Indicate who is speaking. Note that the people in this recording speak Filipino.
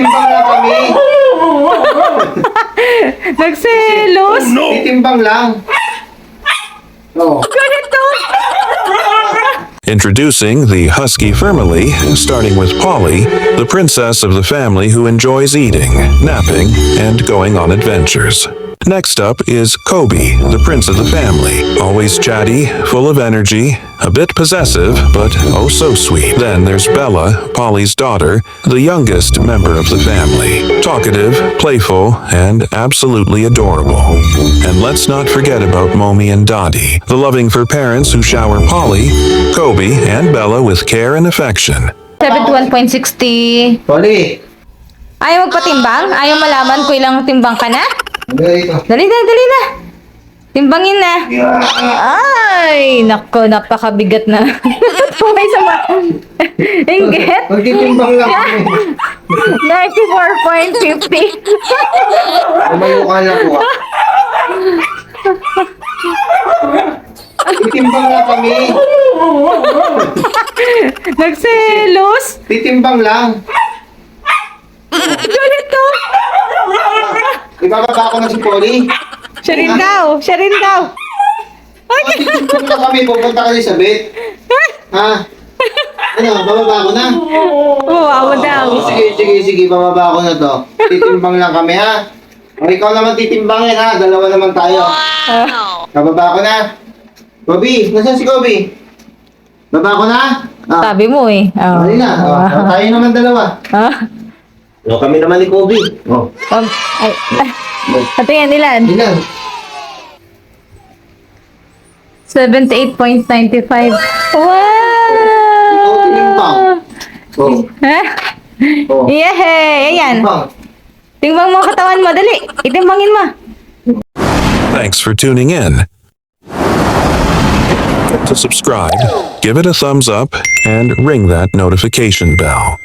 Speaker 1: Titimbang lang kami.
Speaker 2: Nagselos.
Speaker 1: Titimbang lang. Oh.
Speaker 2: Ganito.
Speaker 3: Introducing the Husky family, starting with Polly, the princess of the family who enjoys eating, napping, and going on adventures. Next up is Kobe, the prince of the family, always chatty, full of energy, a bit possessive, but oh so sweet. Then there's Bella, Polly's daughter, the youngest member of the family, talkative, playful, and absolutely adorable. And let's not forget about Momi and Dottie, the loving for parents who shower Polly, Kobe, and Bella with care and affection.
Speaker 2: 71.60.
Speaker 1: Polly.
Speaker 2: Ayaw magpatimbang? Ayaw malaman kung ilang timbang ka na?
Speaker 1: Ano ito?
Speaker 2: Dali na. Timbangin na. Ay, nako, napakabigat na. Tumay sa Inggit.
Speaker 1: Magtitimbang lang kami.
Speaker 2: 94.50.
Speaker 1: Lumayo ka na po. Titimbang lang kami.
Speaker 2: Nagselos.
Speaker 1: Titimbang lang.
Speaker 2: Ganito.
Speaker 1: Ibababa ko na si Polly.
Speaker 2: Siya rin daw.
Speaker 1: Titimbang lang kami. Pupunta ka sa bed. Ha? Ano? Bababa ko na.
Speaker 2: Wow daw.
Speaker 1: Sige. Bababa ko na to. Titimbang lang kami, ha? O ikaw naman titimbangin, ha? Dalawa naman tayo. Bababa ko na. Kobe, nasaan si Kobe? Baba ko na?
Speaker 2: Sabi mo eh. Oh.
Speaker 1: Dali na. Tayo naman dalawa. Kami naman ni Kobe.
Speaker 2: Patingin ilan?
Speaker 1: Ilan?
Speaker 2: 78.95. Wow!
Speaker 1: Ikaw tinimbang.
Speaker 2: Ha? Yehey! Ayan. Timbang mo katawan mo. Dali. Itimbangin mo.
Speaker 3: Thanks for tuning in. To subscribe, give it a thumbs up, and ring that notification bell.